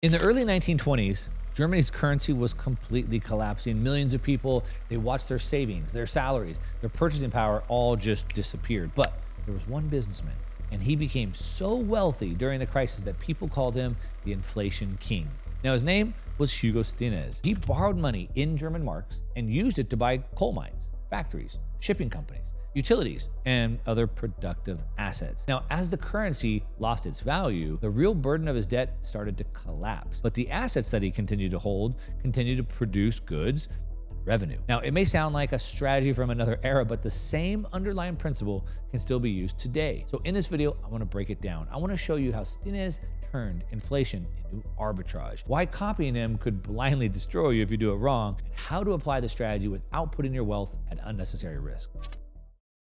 In the early 1920s, Germany's currency was completely collapsing. Millions of people, they watched their savings, their salaries, their purchasing power all just disappeared. But there was one businessman, and he became so wealthy during the crisis that people called him the inflation king. Now, his name was Hugo Stinnes. He borrowed money in German marks and used it to buy coal mines, factories, shipping companies, utilities, and other productive assets. Now, as the currency lost its value, the real burden of his debt started to collapse. But the assets that he continued to hold continued to produce goods and revenue. Now, it may sound like a strategy from another era, but the same underlying principle can still be used today. So in this video, I want to break it down. I want to show you how Stinnes turned inflation into arbitrage, why copying him could blindly destroy you if you do it wrong, and how to apply the strategy without putting your wealth at unnecessary risk.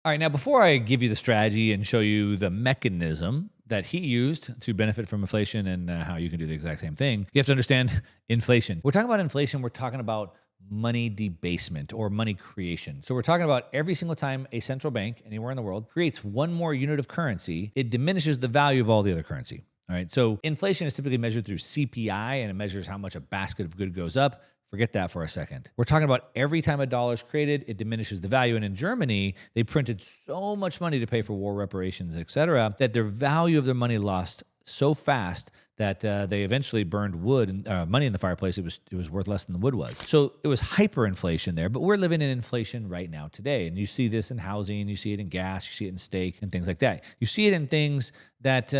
All right, now before I give you the strategy and show you the mechanism that he used to benefit from inflation and how you can do the exact same thing, you have to understand inflation. We're talking about inflation, we're talking about money debasement or money creation. So we're talking about every single time a central bank anywhere in the world creates one more unit of currency, it diminishes the value of all the other currency. All right, so inflation is typically measured through CPI, and it measures how much a basket of goods goes up. Forget that for a second. We're talking about every time a dollar is created, it diminishes the value. And in Germany, they printed so much money to pay for war reparations, et cetera, that their value of their money lost so fast that they eventually burned wood and money in the fireplace. It was worth less than the wood was. So it was hyperinflation there, but we're living in inflation right now today. And you see this in housing, you see it in gas, you see it in steak and things like that. You see it in things that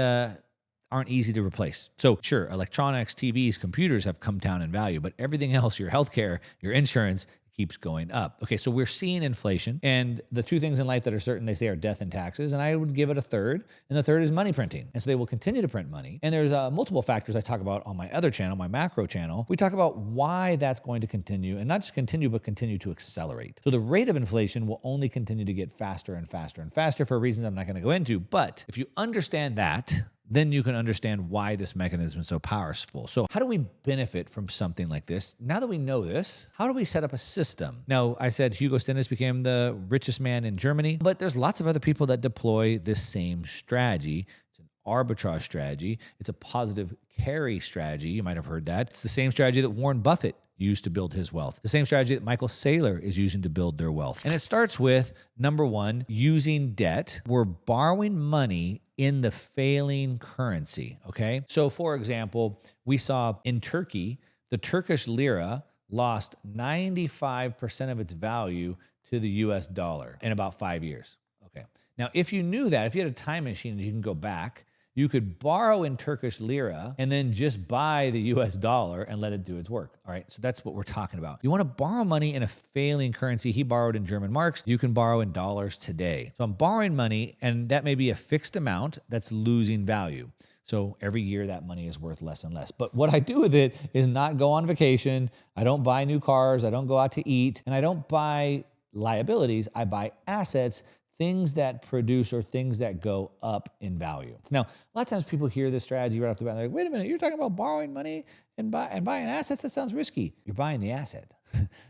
aren't easy to replace. So sure, electronics, TVs, computers have come down in value, but everything else, your healthcare, your insurance, keeps going up. Okay, so we're seeing inflation, and the two things in life that are certain, they say, are death and taxes, and I would give it a third, and the third is money printing. And so they will continue to print money. And there's multiple factors I talk about on my other channel, my macro channel. We talk about why that's going to continue, and not just continue, but continue to accelerate. So the rate of inflation will only continue to get faster and faster and faster for reasons I'm not gonna go into. But if you understand that, then you can understand why this mechanism is so powerful. So how do we benefit from something like this? Now that we know this, how do we set up a system? Now, I said Hugo Stinnes became the richest man in Germany, but there's lots of other people that deploy this same strategy. It's an arbitrage strategy. It's a positive carry strategy. You might have heard that. It's the same strategy that Warren Buffett used to build his wealth. The same strategy that Michael Saylor is using to build their wealth. And it starts with, number one, using debt. We're borrowing money in the failing currency, okay? So for example, we saw in Turkey, the Turkish lira lost 95% of its value to the US dollar in about 5 years, okay? Now, if you knew that, if you had a time machine and you can go back, you could borrow in Turkish lira and then just buy the US dollar and let it do its work. All right, so that's what we're talking about. You want to borrow money in a failing currency. He borrowed in German marks. You can borrow in dollars today. So I'm borrowing money, and that may be a fixed amount that's losing value. So every year that money is worth less and less. But what I do with it is not go on vacation. I don't buy new cars. I don't go out to eat. And I don't buy liabilities. I buy assets, things that produce or things that go up in value. Now, a lot of times people hear this strategy right off the bat. They're like, wait a minute, you're talking about borrowing money and buying assets? That sounds risky. You're buying the asset.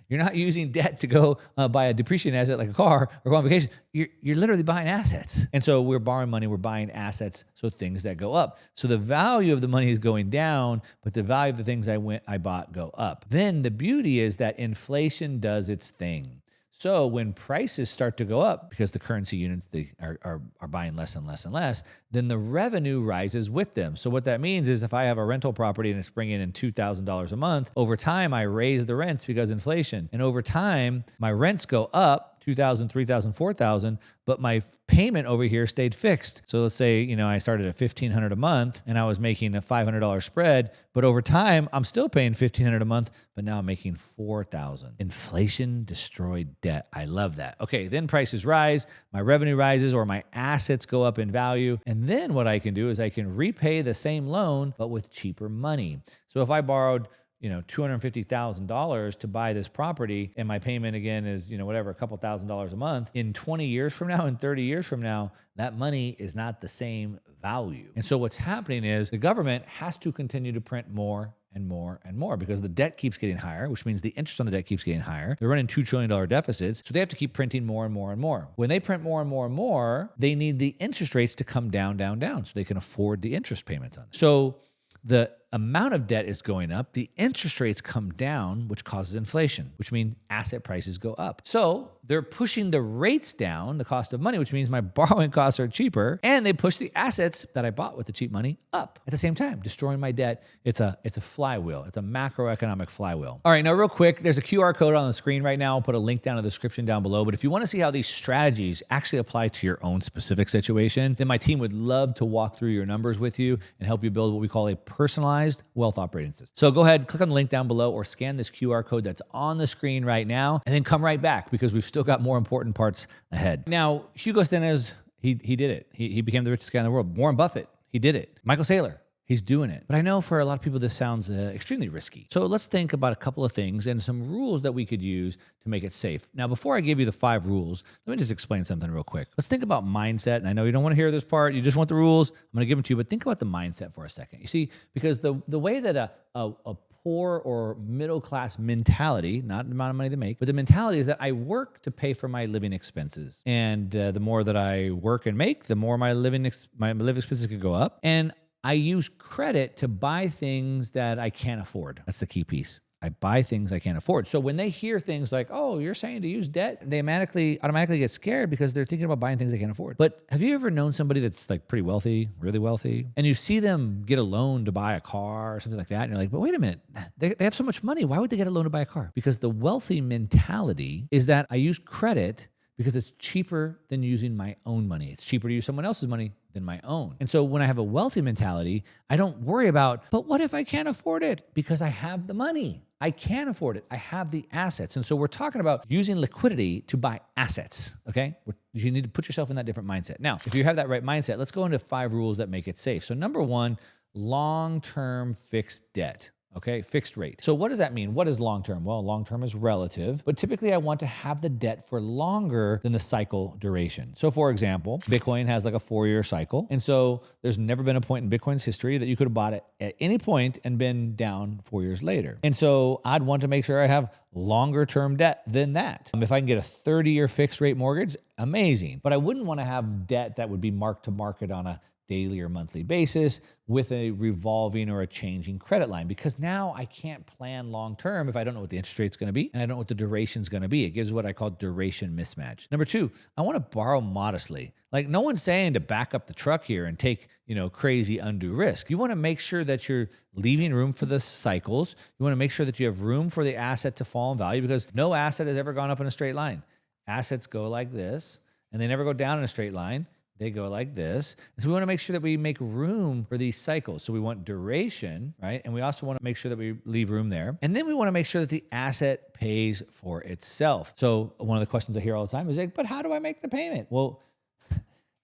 You're not using debt to go buy a depreciating asset like a car or go on vacation. You're literally buying assets. And so we're borrowing money, we're buying assets, so things that go up. So the value of the money is going down, but the value of the things I bought go up. Then the beauty is that inflation does its thing. So when prices start to go up because the currency units they are buying less and less and less, then the revenue rises with them. So what that means is if I have a rental property and it's bringing in $2,000 a month, over time I raise the rents because inflation. And over time, my rents go up, $2,000, $3,000, $4,000, but my payment over here stayed fixed. So let's say, I started at $1,500 a month and I was making a $500 spread, but over time I'm still paying $1,500 a month, but now I'm making $4,000. Inflation destroyed debt. I love that. Okay, then prices rise, my revenue rises, or my assets go up in value. And then what I can do is I can repay the same loan, but with cheaper money. So if I borrowed $250,000 to buy this property, and my payment again is, a couple $1,000s a month, in 20 years from now and 30 years from now, that money is not the same value. And so what's happening is the government has to continue to print more and more and more because the debt keeps getting higher, which means the interest on the debt keeps getting higher. They're running $2 trillion deficits, so they have to keep printing more and more and more. When they print more and more and more, they need the interest rates to come down, down, down, so they can afford the interest payments on it. So the amount of debt is going up, the interest rates come down, which causes inflation, which means asset prices go up. So they're pushing the rates down, the cost of money, which means my borrowing costs are cheaper, and they push the assets that I bought with the cheap money up at the same time, destroying my debt. It's a flywheel. It's a macroeconomic flywheel. All right, now real quick, there's a QR code on the screen right now. I'll put a link down in the description down below. But if you want to see how these strategies actually apply to your own specific situation, then my team would love to walk through your numbers with you and help you build what we call a personalized wealth operating system. So go ahead, click on the link down below or scan this QR code that's on the screen right now, and then come right back because we've still got more important parts ahead. Now, Hugo Stinnes, he did it. He became the richest guy in the world. Warren Buffett, he did it. Michael Saylor, he's doing it. But I know for a lot of people, this sounds extremely risky. So let's think about a couple of things and some rules that we could use to make it safe. Now, before I give you the 5 rules, let me just explain something real quick. Let's think about mindset. And I know you don't want to hear this part. You just want the rules. I'm going to give them to you, but think about the mindset for a second. You see, because the way that a poor or middle-class mentality, not the amount of money they make, but the mentality is that I work to pay for my living expenses. And the more that I work and make, the more my living expenses could go up. And I use credit to buy things that I can't afford. That's the key piece. I buy things I can't afford. So when they hear things like, oh, you're saying to use debt, they automatically get scared because they're thinking about buying things they can't afford. But have you ever known somebody that's like pretty wealthy, really wealthy, and you see them get a loan to buy a car or something like that, and you're like, but wait a minute, they have so much money. Why would they get a loan to buy a car? Because the wealthy mentality is that I use credit because it's cheaper than using my own money. It's cheaper to use someone else's money than my own. And so when I have a wealthy mentality, I don't worry about, but what if I can't afford it? Because I have the money. I can afford it. I have the assets. And so we're talking about using liquidity to buy assets, okay? You need to put yourself in that different mindset. Now, if you have that right mindset, let's go into 5 rules that make it safe. So number 1, long-term fixed debt. Okay, fixed rate. So what does that mean? What is long-term? Well, long-term is relative, but typically I want to have the debt for longer than the cycle duration. So for example, Bitcoin has like a 4-year cycle. And so there's never been a point in Bitcoin's history that you could have bought it at any point and been down 4 years later. And so I'd want to make sure I have longer term debt than that. If I can get a 30-year fixed rate mortgage, amazing. But I wouldn't want to have debt that would be marked to market on a daily or monthly basis with a revolving or a changing credit line, because now I can't plan long term if I don't know what the interest rate's going to be and I don't know what the duration's going to be. It gives what I call duration mismatch. Number 2, I want to borrow modestly. Like, no one's saying to back up the truck here and take, crazy undue risk. You want to make sure that you're leaving room for the cycles. You want to make sure that you have room for the asset to fall in value, because no asset has ever gone up in a straight line. Assets go like this, and they never go down in a straight line. They go like this. And so we want to make sure that we make room for these cycles. So we want duration, right? And we also want to make sure that we leave room there. And then we want to make sure that the asset pays for itself. So one of the questions I hear all the time is like, but how do I make the payment? Well,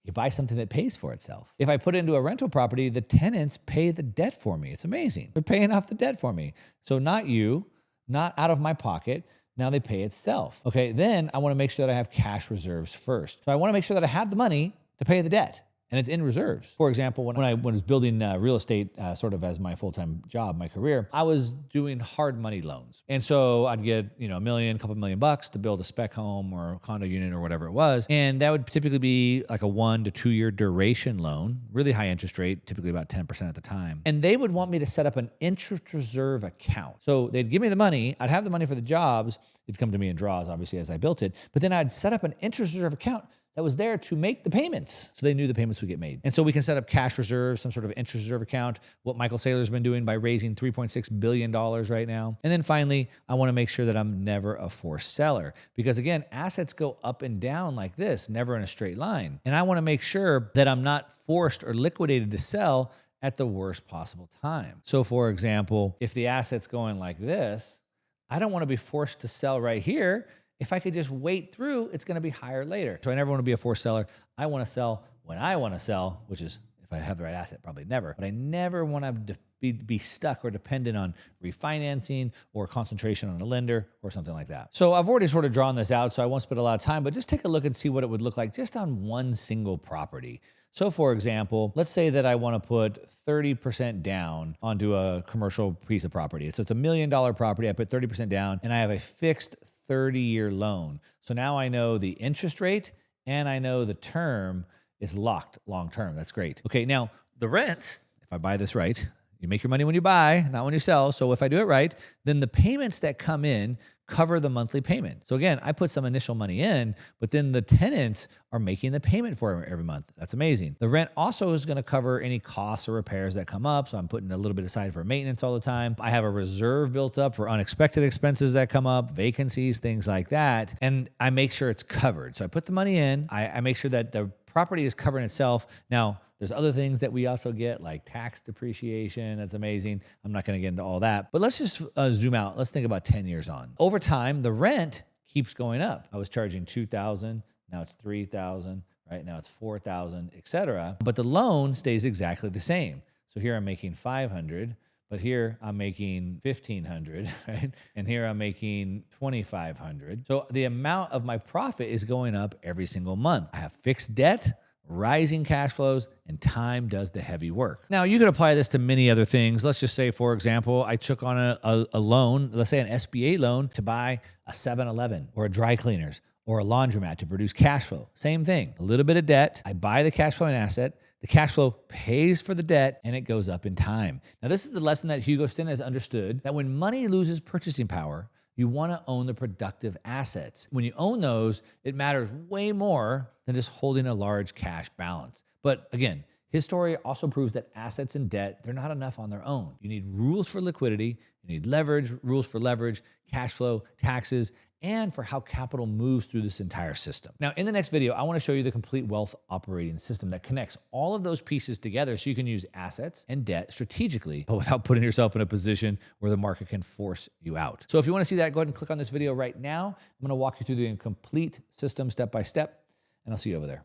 you buy something that pays for itself. If I put it into a rental property, the tenants pay the debt for me. It's amazing. They're paying off the debt for me. So not you, not out of my pocket. Now they pay itself. Okay, then I want to make sure that I have cash reserves first. So I want to make sure that I have the money to pay the debt, and it's in reserves. For example, when I was building real estate sort of as my full-time job, my career, I was doing hard money loans. And so I'd get, $1 million, couple $1 million to build a spec home or a condo unit or whatever it was. And that would typically be like a 1 to 2 year duration loan, really high interest rate, typically about 10% at the time. And they would want me to set up an interest reserve account. So they'd give me the money, I'd have the money for the jobs, it'd come to me in draws, obviously, as I built it, but then I'd set up an interest reserve account that was there to make the payments. So they knew the payments would get made. And so we can set up cash reserves, some sort of interest reserve account, what Michael Saylor's been doing by raising $3.6 billion right now. And then finally, I want to make sure that I'm never a forced seller, because again, assets go up and down like this, never in a straight line. And I want to make sure that I'm not forced or liquidated to sell at the worst possible time. So for example, if the asset's going like this, I don't want to be forced to sell right here. If I could just wait through, it's going to be higher later. So I never want to be a forced seller. I want to sell when I want to sell, which is, if I have the right asset, probably never. But I never want to be stuck or dependent on refinancing or concentration on a lender or something like that. So I've already sort of drawn this out, so I won't spend a lot of time, but just take a look and see what it would look like just on one single property. So for example, let's say that I want to put 30% down onto a commercial piece of property. So it's $1 million property. I put 30% down and I have a fixed 30-year loan. So now I know the interest rate and I know the term is locked long-term. That's great. Okay, now the rents, if I buy this right, You make your money when you buy, not when you sell. So if I do it right, then the payments that come in cover the monthly payment. So again, I put some initial money in, but then the tenants are making the payment for it every month. That's amazing. The rent also is going to cover any costs or repairs that come up. So I'm putting a little bit aside for maintenance all the time. I have a reserve built up for unexpected expenses that come up, vacancies, things like that. And I make sure it's covered. So I put the money in, I make sure that the property is covering itself. Now, there's other things that we also get like tax depreciation. That's amazing. I'm not going to get into all that, but let's just zoom out. Let's think about 10 years on. Over time, the rent keeps going up. I was charging $2,000. Now it's $3,000, right? Now it's $4,000, et cetera. But the loan stays exactly the same. So here I'm making $500, but here I'm making $1,500, right? And here I'm making $2,500. So the amount of my profit is going up every single month. I have fixed debt, rising cash flows, and time does the heavy work. Now, you can apply this to many other things. Let's just say, for example, I took on a loan, let's say an SBA loan, to buy a 7-Eleven or a dry cleaners or a laundromat to produce cash flow. Same thing, a little bit of debt. I buy the cash flowing asset. The cash flow pays for the debt, and it goes up in time. Now, this is the lesson that Hugo Stinnes understood, that when money loses purchasing power, you want to own the productive assets. When you own those, it matters way more than just holding a large cash balance. But again, his story also proves that assets and debt, they're not enough on their own. You need rules for liquidity, you need leverage, rules for leverage, cash flow, taxes, and for how capital moves through this entire system. Now, in the next video, I want to show you the complete wealth operating system that connects all of those pieces together so you can use assets and debt strategically, but without putting yourself in a position where the market can force you out. So if you want to see that, go ahead and click on this video right now. I'm going to walk you through the complete system step by step, and I'll see you over there.